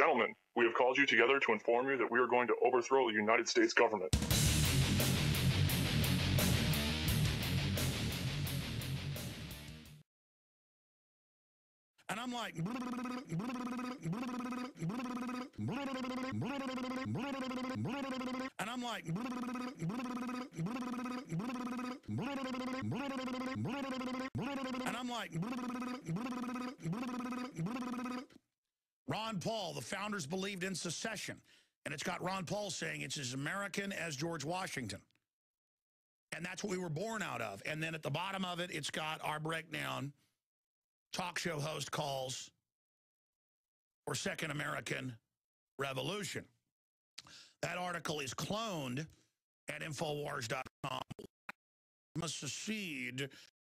gentlemen, we have called you together to inform you that we are going to overthrow the United States government. And I'm like, and I'm like, and I'm like, Ron Paul, the founders believed in secession. And it's got Ron Paul saying it's as American as George Washington. And that's what we were born out of. And then at the bottom of it, it's got our breakdown. Talk show host calls for Second American Revolution. That article is cloned at Infowars.com. Must secede,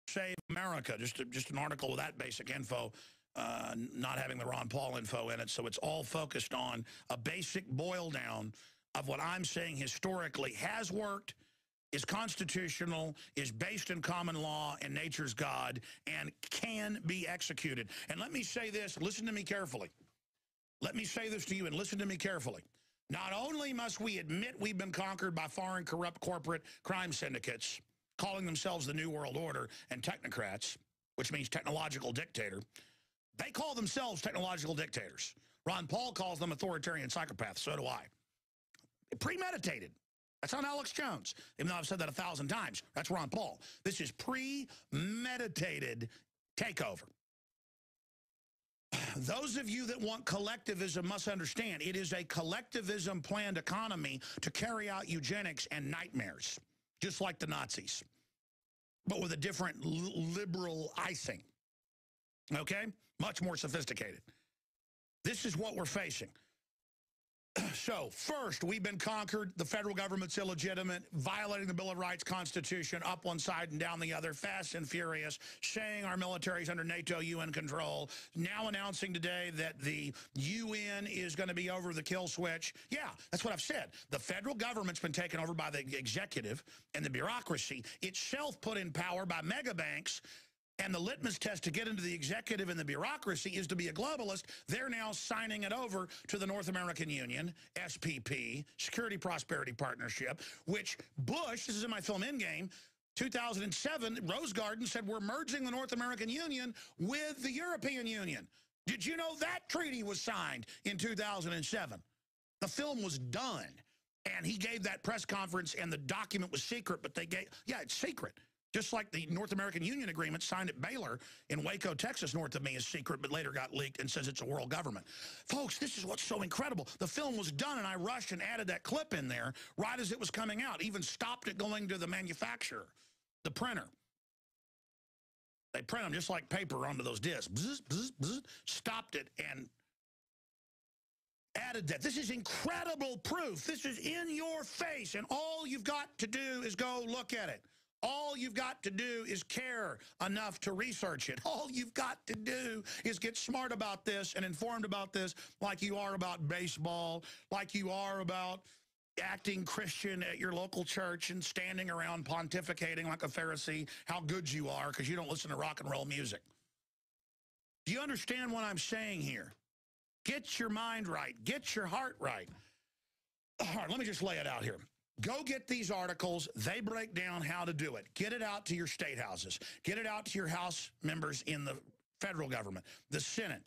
save America. Just an article with that basic info, not having the Ron Paul info in it. So it's all focused on a basic boil down of what I'm saying historically has worked, is constitutional, is based in common law and nature's God, and can be executed. And let me say this, listen to me carefully. Let me say this to you and listen to me carefully. Not only must we admit we've been conquered by foreign corrupt corporate crime syndicates, calling themselves the New World Order, and technocrats, which means technological dictator. They call themselves technological dictators. Ron Paul calls them authoritarian psychopaths, so do I. Premeditated. That's on Alex Jones, even though I've said that 1,000 times. That's Ron Paul. This is premeditated takeover. Those of you that want collectivism must understand it is a collectivism planned economy to carry out eugenics and nightmares, just like the Nazis, but with a different liberal icing. Okay? Much more sophisticated. This is what we're facing. So, first, we've been conquered. The federal government's illegitimate, violating the Bill of Rights, Constitution, up one side and down the other, fast and furious, saying our military's under NATO UN control, now announcing today that the UN is going to be over the kill switch. Yeah, that's what I've said. The federal government's been taken over by the executive and the bureaucracy, itself put in power by mega banks. And the litmus test to get into the executive and the bureaucracy is to be a globalist. They're now signing it over to the North American Union, SPP, Security Prosperity Partnership, which Bush, this is in my film Endgame, 2007, Rose Garden said we're merging the North American Union with the European Union. Did you know that treaty was signed in 2007? The film was done. And he gave that press conference and the document was secret, but they gave, yeah, it's secret. Just like the North American Union agreement signed at Baylor in Waco, Texas, north of me is secret, but later got leaked and says it's a world government. Folks, this is what's so incredible. The film was done, and I rushed and added that clip in there right as it was coming out, even stopped it going to the manufacturer, the printer. They print them just like paper onto those discs. Bzz, bzz, bzz, stopped it and added that. This is incredible proof. This is in your face, and all you've got to do is go look at it. All you've got to do is care enough to research it. All you've got to do is get smart about this and informed about this like you are about baseball, like you are about acting Christian at your local church and standing around pontificating like a Pharisee how good you are because you don't listen to rock and roll music. Do you understand what I'm saying here? Get your mind right. Get your heart right. All right, let me just lay it out here. Go get these articles. They break down how to do it. Get it out to your state houses. Get it out to your House members in the federal government, the Senate.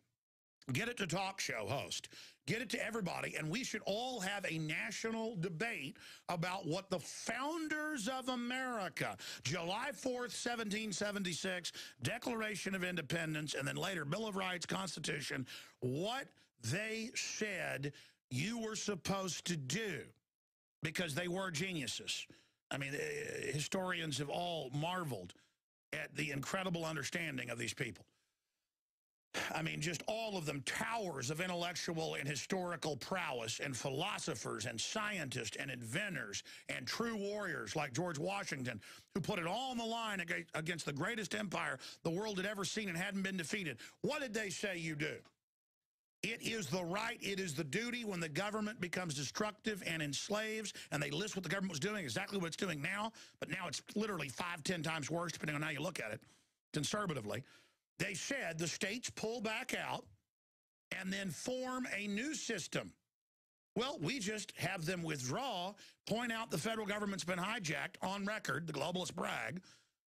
Get it to talk show host. Get it to everybody. And we should all have a national debate about what the founders of America, July 4th, 1776, Declaration of Independence, and then later Bill of Rights, Constitution, what they said you were supposed to do. Because they were geniuses. I mean, historians have all marveled at the incredible understanding of these people. I mean, just all of them, towers of intellectual and historical prowess, and philosophers and scientists and inventors and true warriors like George Washington, who put it all on the line against the greatest empire the world had ever seen and hadn't been defeated. What did they say you do? It is the right, it is the duty when the government becomes destructive and enslaves, and they list what the government was doing, exactly what it's doing now, but now it's literally 5, 10 times worse, depending on how you look at it, conservatively. They said the states pull back out and then form a new system. Well, we just have them withdraw, point out the federal government's been hijacked on record, the globalists brag.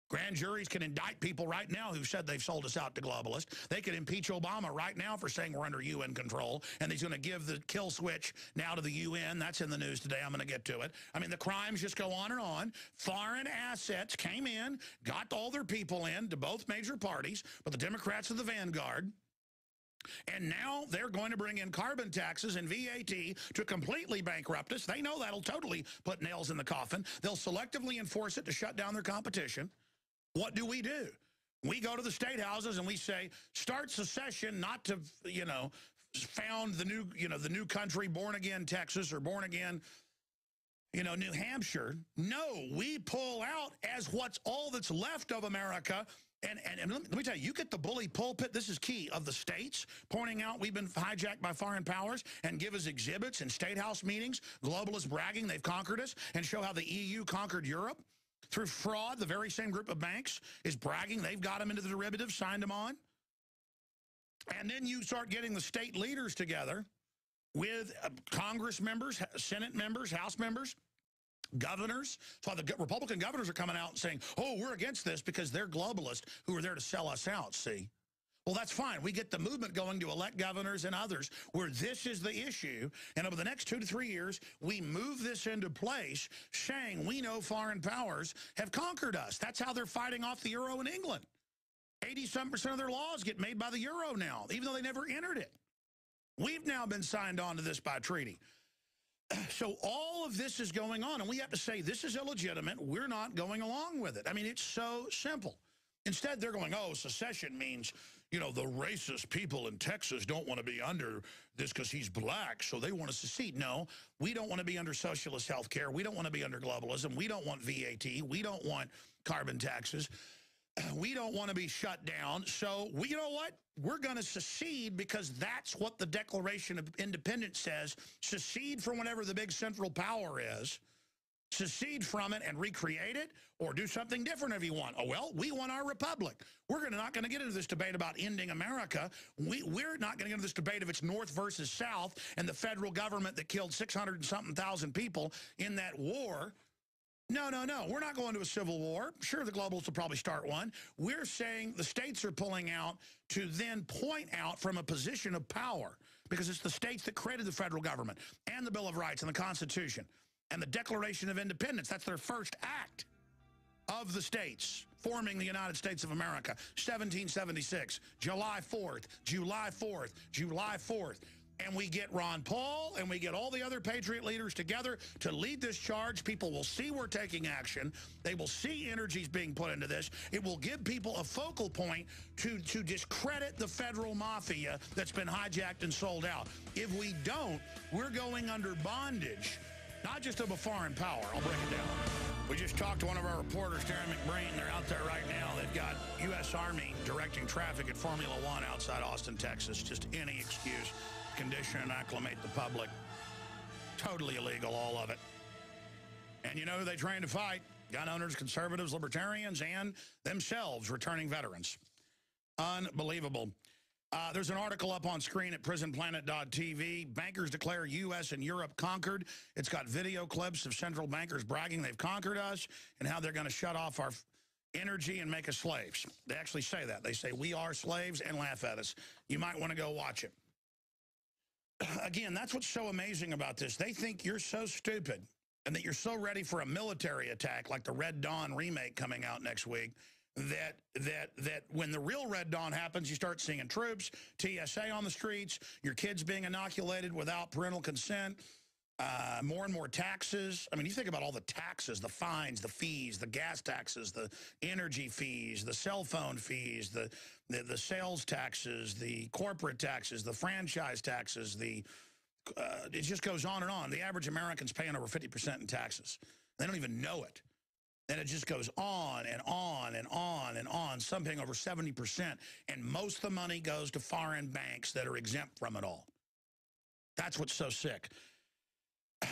Grand juries can indict people right now who said they've sold us out to globalists. They could impeach Obama right now for saying we're under UN control, and he's going to give the kill switch now to the UN. That's in the news today. I'm going to get to it. I mean, the crimes just go on and on. Foreign assets came in, got all their people in to both major parties, but the Democrats are the vanguard. And now they're going to bring in carbon taxes and VAT to completely bankrupt us. They know that'll totally put nails in the coffin. They'll selectively enforce it to shut down their competition. What do? We go to the state houses and we say, start secession, not to, you know, found the new, the new country, born again Texas or born again, New Hampshire. No, we pull out as what's all that's left of America. And let me tell you, you get the bully pulpit, this is key, of the states, pointing out we've been hijacked by foreign powers and give us exhibits and state house meetings, globalists bragging they've conquered us, and show how the EU conquered Europe. Through fraud, the very same group of banks is bragging they've got them into the derivative, signed them on. And then you start getting the state leaders together with Congress members, Senate members, House members, governors. So the Republican governors are coming out and saying, oh, we're against this because they're globalists who are there to sell us out, see? Well, that's fine. We get the movement going to elect governors and others where this is the issue. And over the next 2 to 3 years, we move this into place, saying we know foreign powers have conquered us. That's how they're fighting off the euro in England. 80-some% of their laws get made by the euro now, even though they never entered it. We've now been signed on to this by treaty. So all of this is going on, and we have to say this is illegitimate. We're not going along with it. I mean, it's so simple. Instead, they're going, oh, secession means, the racist people in Texas don't want to be under this because he's black, so they want to secede. No, we don't want to be under socialist health care. We don't want to be under globalism. We don't want VAT. We don't want carbon taxes. We don't want to be shut down. So, you know what? We're going to secede because that's what the Declaration of Independence says. Secede from whatever the big central power is. Secede from it and recreate it, or do something different if you want. Oh, well, we want our republic. We're not going to get into this debate about ending America. We're not going to get into this debate if it's North versus South and the federal government that killed 600-something thousand people in that war. No, no, no. We're not going to a civil war. Sure, the globalists will probably start one. We're saying the states are pulling out to then point out from a position of power, because it's the states that created the federal government and the Bill of Rights and the Constitution and the Declaration of Independence. That's their first act of the states forming the United States of America. 1776, July 4th, July 4th, July 4th. And we get Ron Paul and we get all the other patriot leaders together to lead this charge. People will see we're taking action. They will see energies being put into this. It will give people a focal point to discredit the federal mafia that's been hijacked and sold out. If we don't, we're going under bondage, not just of a foreign power. I'll break it down. We just talked to one of our reporters, Darren McBrain. They're out there right now. They've got U.S. Army directing traffic at Formula One outside Austin, Texas. Just any excuse. Condition and acclimate the public. Totally illegal, all of it. And you know who they train to fight? Gun owners, conservatives, libertarians, and themselves, returning veterans. Unbelievable. There's an article up on screen at prisonplanet.tv. Bankers declare U.S. and Europe conquered. It's got video clips of central bankers bragging they've conquered us and how they're going to shut off our energy and make us slaves. They actually say that. They say we are slaves and laugh at us. You might want to go watch it. Again, that's what's so amazing about this. They think you're so stupid and that you're so ready for a military attack like the Red Dawn remake coming out next week that when the real Red Dawn happens, you start seeing troops, TSA on the streets, your kids being inoculated without parental consent, more and more taxes. I mean, you think about all the taxes, the fines, the fees, the gas taxes, the energy fees, the cell phone fees, the sales taxes, the corporate taxes, the franchise taxes, it just goes on and on. The average American's paying over 50% in taxes. They don't even know it. And it just goes on and on and on and on, some paying over 70%. And most of the money goes to foreign banks that are exempt from it all. That's what's so sick.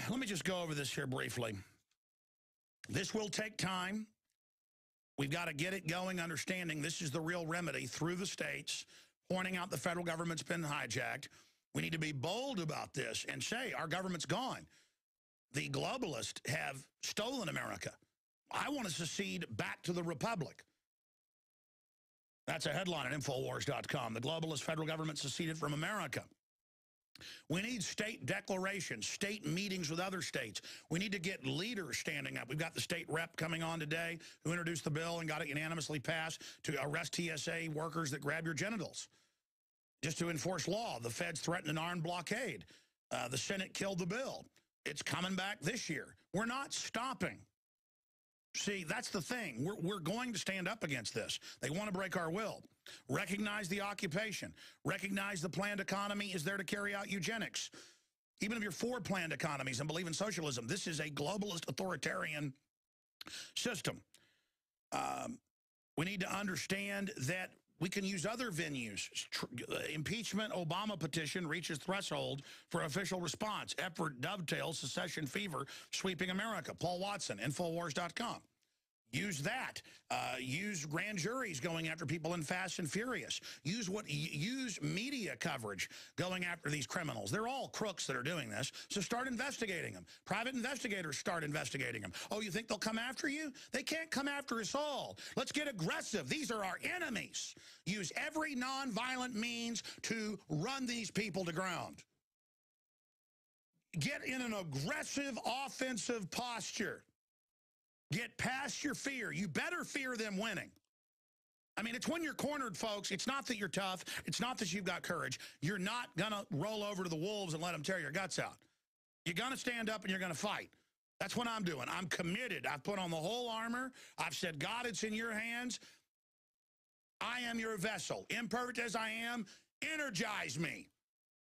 Let me just go over this here briefly. This will take time. We've got to get it going, understanding this is the real remedy through the states, pointing out the federal government's been hijacked. We need to be bold about this and say our government's gone. The globalists have stolen America. I want to secede back to the Republic. That's a headline at Infowars.com. The globalist federal government seceded from America. We need state declarations, state meetings with other states. We need to get leaders standing up. We've got the state rep coming on today who introduced the bill and got it unanimously passed to arrest TSA workers that grab your genitals. Just to enforce law. The feds threatened an armed blockade. The Senate killed the bill. It's coming back this year. We're not stopping. See, that's the thing. We're going to stand up against this. They want to break our will. Recognize the occupation. Recognize the planned economy is there to carry out eugenics. Even if you're for planned economies and believe in socialism, this is a globalist authoritarian system. We need to understand that we can use other venues. Impeachment Obama petition reaches threshold for official response. Effort dovetails secession fever sweeping America. Paul Watson, Infowars.com. Use that. Use grand juries going after people in Fast and Furious. Use media coverage going after these criminals. They're all crooks that are doing this, so start investigating them. Private investigators start investigating them. Oh, you think they'll come after you? They can't come after us all. Let's get aggressive. These are our enemies. Use every nonviolent means to run these people to ground. Get in an aggressive offensive posture. Get past your fear. You better fear them winning. I mean, it's when you're cornered, folks. It's not that you're tough. It's not that you've got courage. You're not going to roll over to the wolves and let them tear your guts out. You're going to stand up and you're going to fight. That's what I'm doing. I'm committed. I've put on the whole armor. I've said, God, it's in your hands. I am your vessel. Imperfect as I am, energize me.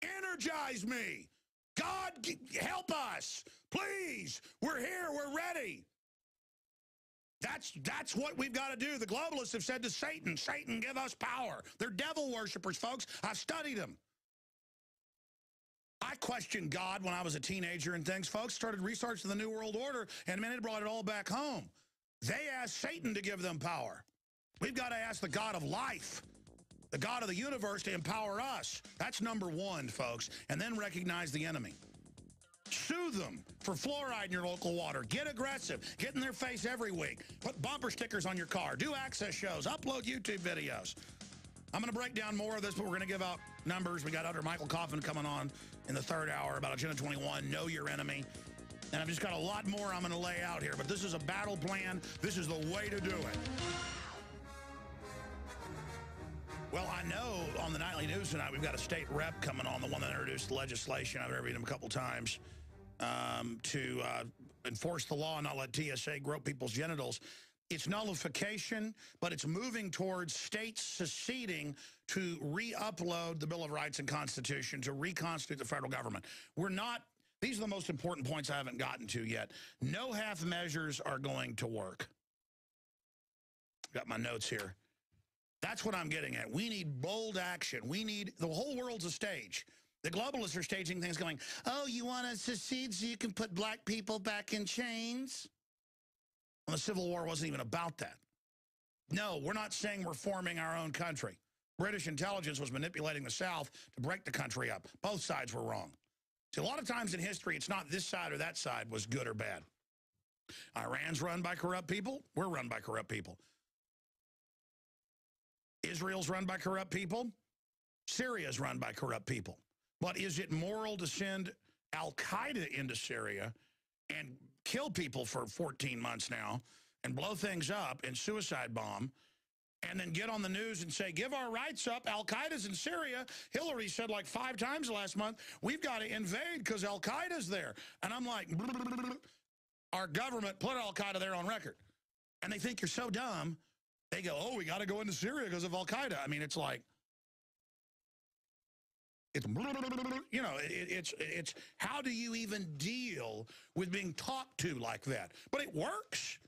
Energize me. God, help us. Please. We're here. We're ready. That's what we've got to do. The globalists have said to Satan, Satan, give us power. They're devil worshipers, folks. I've studied them. I questioned God when I was a teenager and things, folks. Started researching the New World Order, and man, it brought it all back home. They asked Satan to give them power. We've got to ask the God of life, the God of the universe, to empower us. That's number one, folks. And then recognize the enemy. Sue them for fluoride in your local water. Get aggressive. Get in their face every week. Put bumper stickers on your car. Do access shows. Upload YouTube videos. I'm going to break down more of this, but we're going to give out numbers. We got Dr. Michael Coffin coming on in the third hour about Agenda 21, Know Your Enemy. And I've just got a lot more I'm going to lay out here. But this is a battle plan. This is the way to do it. Well, I know on the nightly news tonight we've got a state rep coming on, the one that introduced the legislation. I've interviewed him a couple times to enforce the law and not let TSA grope people's genitals. It's nullification, but it's moving towards states seceding to re-upload the Bill of Rights and Constitution to reconstitute the federal government. We're not, these are the most important points I haven't gotten to yet. No half measures are going to work. Got my notes here. That's what I'm getting at. We need bold action. We need, the whole world's a stage. The globalists are staging things going, oh, you want to secede so you can put black people back in chains? Well, the Civil War wasn't even about that. No, we're not saying we're forming our own country. British intelligence was manipulating the South to break the country up. Both sides were wrong. See, a lot of times in history, it's not this side or that side was good or bad. Iran's run by corrupt people. We're run by corrupt people. Israel's run by corrupt people. Syria's run by corrupt people. But is it moral to send Al-Qaeda into Syria and kill people for 14 months now and blow things up and suicide bomb and then get on the news and say, give our rights up, Al-Qaeda's in Syria? Hillary said like 5 times last month, we've got to invade because Al-Qaeda's there. And I'm like, our government put Al-Qaeda there on record. And they think you're so dumb. They go, oh, we got to go into Syria because of Al-Qaeda. I mean, it's like, it's, you know, it's how do you even deal with being talked to like that? But it works.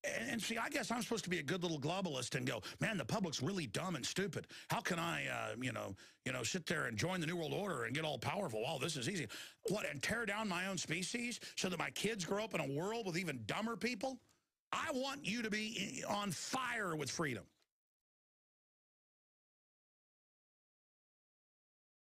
And see, I guess I'm supposed to be a good little globalist and go, man, the public's really dumb and stupid. How can I, you know, sit there and join the New World Order and get all powerful? Wow, this is easy. What, and tear down my own species so that my kids grow up in a world with even dumber people? I want you to be on fire with freedom.